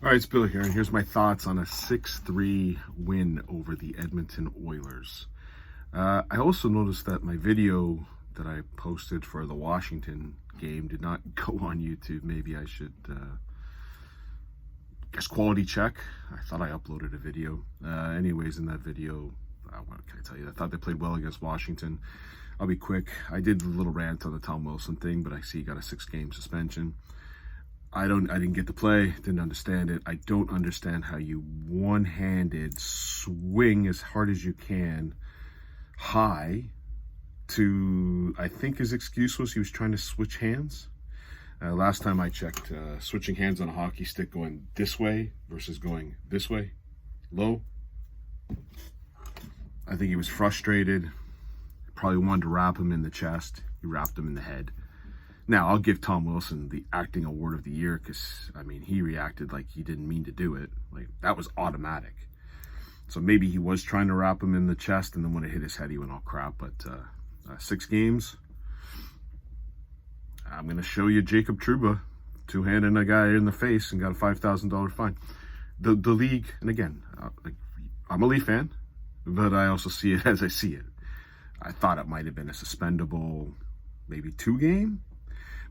All right, it's Bill here, and here's my thoughts on a 6-3 win over the Edmonton Oilers. I also noticed that my video that I posted for the Washington game did not go on YouTube. Maybe I should, quality check. I thought I uploaded a video. Anyways, in that video, what can I tell you? I thought they played well against Washington. I'll be quick. I did a little rant on the Tom Wilson thing, but I see he got a 6-game suspension. I didn't get to play, didn't understand it. I don't understand how you one-handed swing as hard as you can high to, I think his excuse was he was trying to switch hands. Last time I checked, switching hands on a hockey stick going this way versus going this way, low. I think he was frustrated. Probably wanted to wrap him in the chest. He wrapped him in the head. Now, I'll give Tom Wilson the acting award of the year because, I mean, he reacted like he didn't mean to do it. Like, that was automatic. So maybe he was trying to wrap him in the chest, and then when it hit his head, he went all crap. But 6 games, I'm going to show you Jacob Trouba two-handing a guy in the face and got a $5,000 fine. The league, and again, I'm a Leaf fan, but I also see it as I see it. I thought it might have been a suspendable, maybe 2-game.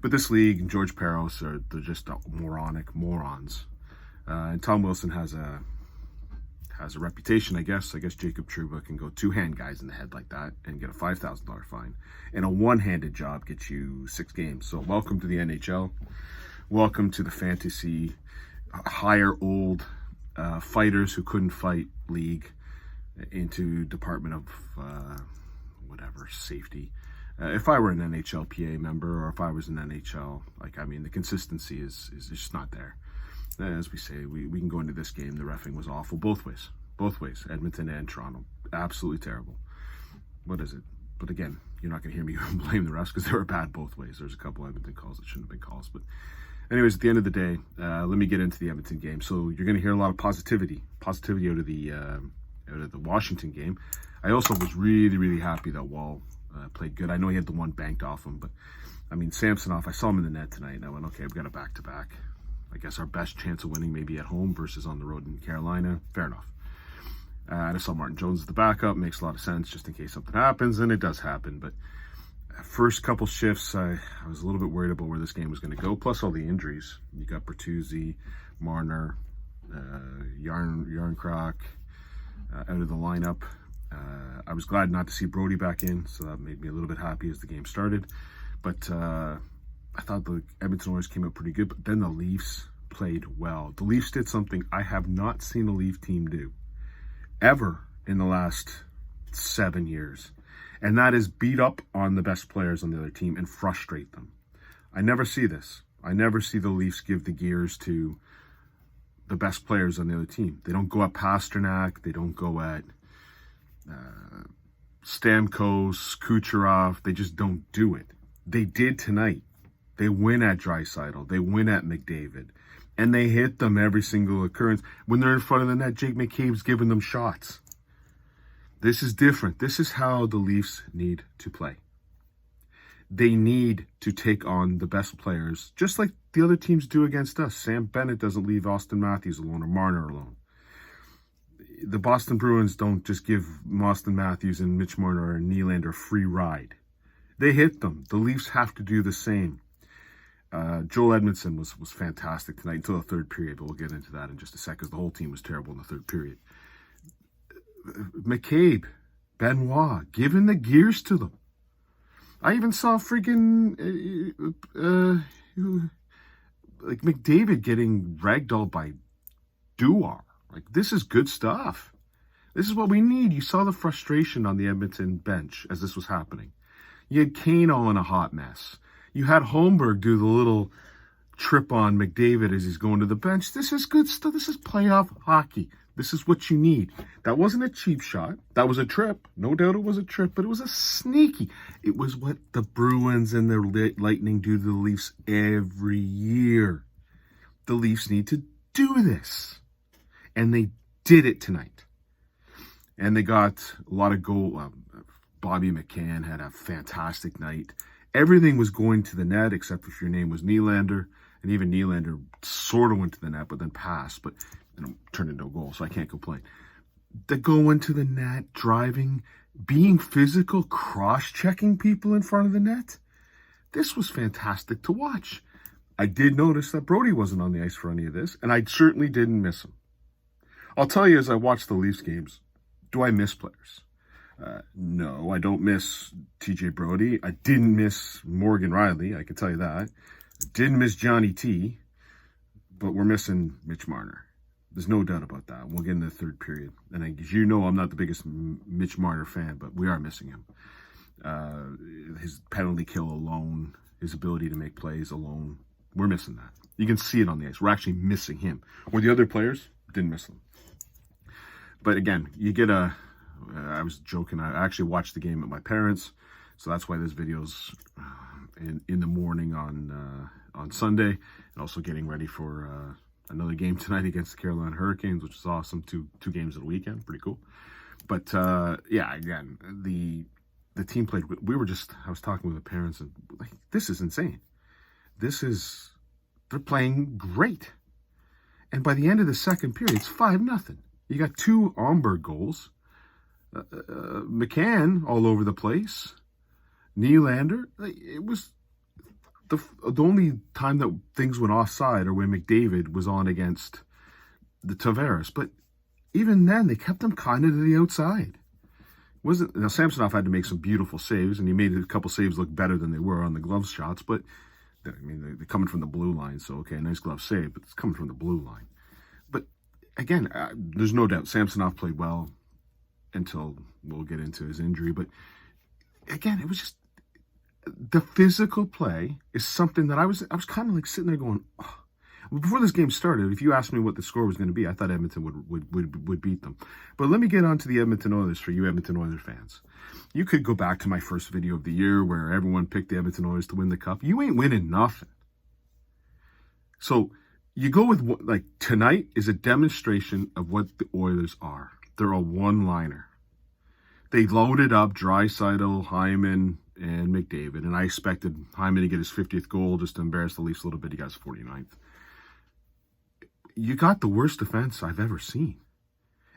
But this league and George Peros they're just morons. And Tom Wilson has a reputation, I guess. I guess Jacob Trouba can go two-hand guys in the head like that and get a $5,000 fine. And a one-handed job gets you 6 games. So welcome to the NHL. Welcome to the fantasy hire old fighters who couldn't fight league into Department of safety. If I were an NHLPA member or if I was an NHL, the consistency is just not there. As we say, we can go into this game. The reffing was awful both ways, Edmonton and Toronto. Absolutely terrible. What is it? But again, you're not going to hear me blame the refs because they were bad both ways. There's a couple Edmonton calls that shouldn't have been calls. But anyways, at the end of the day, let me get into the Edmonton game. So you're going to hear a lot of positivity out of the Washington game. I also was really, really happy that Wall played good. I know he had the one banked off him, but I mean, Samsonov, I saw him in the net tonight, and I went, okay, we've got a back-to-back. I guess our best chance of winning maybe at home versus on the road in Carolina. Fair enough. I saw Martin Jones as the backup. Makes a lot of sense just in case something happens, and it does happen. But first couple shifts, I was a little bit worried about where this game was going to go, plus all the injuries. You got Bertuzzi, Marner, Yarncroc out of the lineup. I was glad not to see Brody back in, so that made me a little bit happy as the game started. But I thought the Edmonton Oilers came out pretty good, but then the Leafs played well. The Leafs did something I have not seen a Leaf team do ever in the last 7 years, and that is beat up on the best players on the other team and frustrate them. I never see this. I never see the Leafs give the gears to the best players on the other team. They don't go at Pasternak. They don't go at Stamkos, Kucherov. They just don't do it. They did tonight. They win at Draisaitl. They win at McDavid. And they hit them every single occurrence. When they're in front of the net, Jake McCabe's giving them shots. This is different. This is how the Leafs need to play. They need to take on the best players, just like the other teams do against us. Sam Bennett doesn't leave Austin Matthews alone or Marner alone. The Boston Bruins don't just give Austin Matthews and Mitch Marner and Nylander a free ride. They hit them. The Leafs have to do the same. Joel Edmondson was fantastic tonight until the third period, but we'll get into that in just a sec because the whole team was terrible in the third period. McCabe, Benoit, giving the gears to them. I even saw freaking McDavid getting ragdolled by Duar. This is good stuff. This is what we need. You saw the frustration on the Edmonton bench as this was happening. You had Kano in a hot mess. You had Holmberg do the little trip on McDavid as he's going to the bench. This is good stuff. This is playoff hockey. This is what you need. That wasn't a cheap shot. That was a trip. No doubt it was a trip, but it was a sneaky. It was what the Bruins and the Lightning do to the Leafs every year. The Leafs need to do this. And they did it tonight. And they got a lot of goal. Bobby McCann had a fantastic night. Everything was going to the net except if your name was Nylander. And even Nylander sort of went to the net, but then passed, but turned into a goal, so I can't complain. The go into the net, driving, being physical, cross-checking people in front of the net. This was fantastic to watch. I did notice that Brody wasn't on the ice for any of this, and I certainly didn't miss him. I'll tell you, as I watch the Leafs games, do I miss players? No, I don't miss TJ Brody. I didn't miss Morgan Riley, I can tell you that. I didn't miss Johnny T, but we're missing Mitch Marner. There's no doubt about that. We'll get into the third period. And as you know, I'm not the biggest Mitch Marner fan, but we are missing him. His penalty kill alone, his ability to make plays alone, we're missing that. You can see it on the ice. We're actually missing him. Where the other players didn't miss them. But again, you get I was joking. I actually watched the game at my parents', so that's why this video's in the morning on Sunday, and also getting ready for another game tonight against the Carolina Hurricanes, which is awesome. Two games of the weekend, pretty cool. But yeah, again, the team played. I was talking with the parents, and like, this is insane. They're playing great. And by the end of the second period, it's 5-0. You got 2 Omberg goals. McCann all over the place. Nylander. It was the only time that things went offside or when McDavid was on against the Tavares. But even then, they kept them kind of to the outside. Now, Samsonov had to make some beautiful saves, and he made a couple saves look better than they were on the glove shots. But, I mean, they're coming from the blue line, so, okay, nice glove save, but it's coming from the blue line. But, again, there's no doubt Samsonov played well until we'll get into his injury. But, again, it was just the physical play is something that I was kind of like sitting there going, oh. Before this game started, if you asked me what the score was going to be, I thought Edmonton would beat them. But let me get on to the Edmonton Oilers for you Edmonton Oilers fans. You could go back to my first video of the year where everyone picked the Edmonton Oilers to win the cup. You ain't winning nothing. So you go with like tonight is a demonstration of what the Oilers are. They're a one-liner. They loaded up Draisaitl, Hyman, and McDavid, and I expected Hyman to get his 50th goal just to embarrass the Leafs a little bit. He got his 49th. You got the worst defense I've ever seen.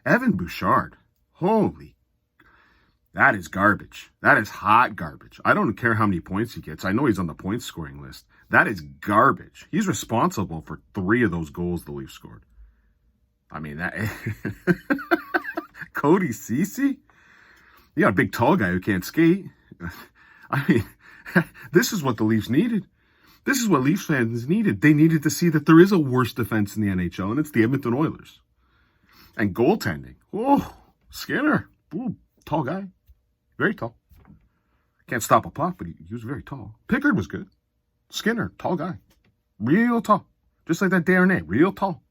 Evan Bouchard. Holy. That is garbage. That is hot garbage. I don't care how many points he gets. I know he's on the point scoring list. That is garbage. He's responsible for 3 of those goals the Leafs scored. I mean, that... Cody Ceci? You got a big tall guy who can't skate. I mean, this is what the Leafs needed. This is what Leafs fans needed. They needed to see that there is a worse defense in the NHL, and it's the Edmonton Oilers. And goaltending. Oh, Skinner. Ooh, tall guy. Very tall. Can't stop a puck, but he was very tall. Pickard was good. Skinner, tall guy. Real tall. Just like that Darnay. Real tall.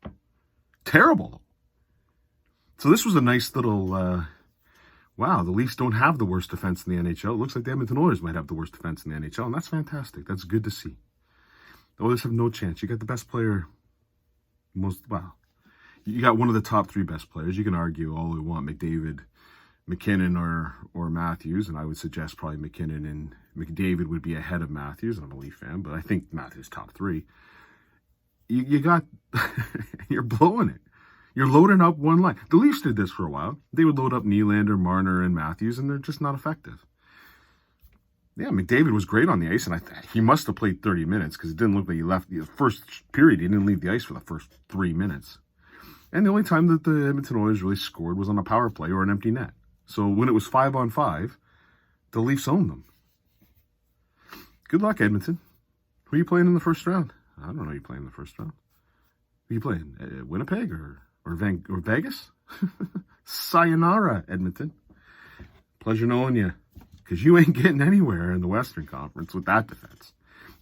Terrible, though. So this was a nice little... wow, the Leafs don't have the worst defense in the NHL. It looks like the Edmonton Oilers might have the worst defense in the NHL, and that's fantastic. That's good to see. The Oilers have no chance. You got the best player, you got one of the top 3 best players. You can argue all we want, McDavid, McKinnon, or Matthews, and I would suggest probably McKinnon and McDavid would be ahead of Matthews. I'm a Leaf fan, but I think Matthews top 3. You got, you're blowing it. You're loading up one line. The Leafs did this for a while. They would load up Nylander, Marner, and Matthews, and they're just not effective. Yeah, McDavid was great on the ice, and he must have played 30 minutes because it didn't look like he left the first period. He didn't leave the ice for the first 3 minutes. And the only time that the Edmonton Oilers really scored was on a power play or an empty net. So when it was 5-on-5, the Leafs owned them. Good luck, Edmonton. Who are you playing in the first round? I don't know who you playing in the first round. Who are you playing? Winnipeg or Vegas? Sayonara, Edmonton. Pleasure knowing you. Because you ain't getting anywhere in the Western Conference with that defense.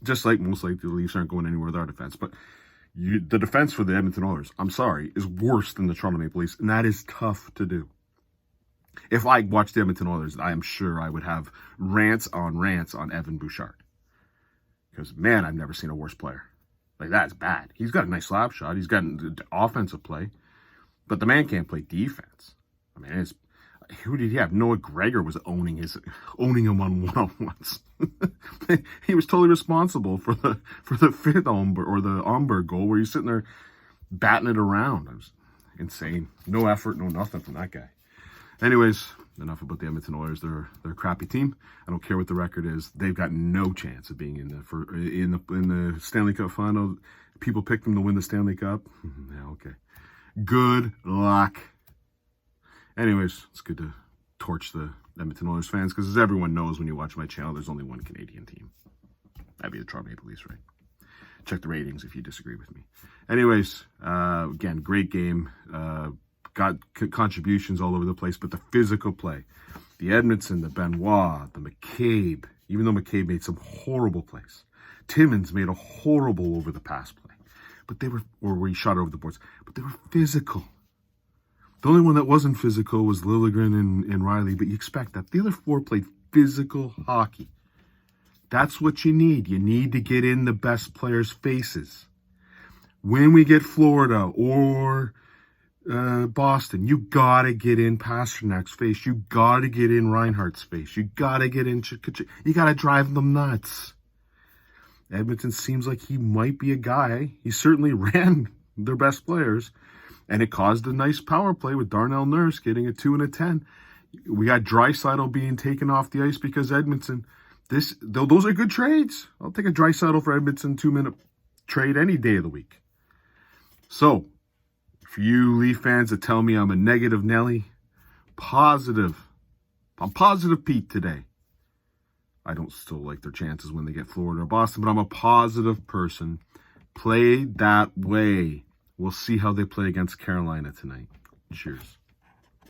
Just like most likely the Leafs aren't going anywhere with our defense. But the defense for the Edmonton Oilers, I'm sorry, is worse than the Toronto Maple Leafs. And that is tough to do. If I watched the Edmonton Oilers, I am sure I would have rants on Evan Bouchard. Because, man, I've never seen a worse player. Like, that's bad. He's got a nice slap shot. He's got an offensive play. But the man can't play defense. I mean, who did he have? Noah Gregor was owning him on one-on-ones. He was totally responsible for the fifth Omberg, or the Omberg goal, where he's sitting there batting it around. It was insane. No effort, no nothing from that guy. Anyways, enough about the Edmonton Oilers. They're a crappy team. I don't care what the record is. They've got no chance of being in the Stanley Cup final. People picked them to win the Stanley Cup. Yeah, okay. Good luck. Anyways, it's good to torch the Edmonton Oilers fans, because as everyone knows, when you watch my channel, there's only one Canadian team. That'd be the Trouba Maple Leafs, right? Check the ratings if you disagree with me. Anyways, again, great game. Got contributions all over the place, but the physical play, the Edmondson, the Benoit, the McCabe, even though McCabe made some horrible plays. Timmins made a horrible over the pass play, but they were, or where he shot over the boards, but they were physical. The only one that wasn't physical was Liljegren and Riley, but you expect that. The other four played physical hockey. That's what you need. You need to get in the best players' faces. When we get Florida or Boston, you gotta get in Pasternak's face. You gotta get in Reinhardt's face. You gotta get in you gotta drive them nuts. Edmonton seems like he might be a guy. He certainly ran their best players, and it caused a nice power play with Darnell Nurse getting a 2 and a 10. We got Draisaitl being taken off the ice because Edmonton. Those are good trades. I'll take a Draisaitl for Edmonton 2-minute trade any day of the week. So, for you Leaf fans that tell me I'm a negative Nelly, positive. I'm positive Pete today. I don't still like their chances when they get Florida or Boston, but I'm a positive person. Play that way. We'll see how they play against Carolina tonight. Cheers.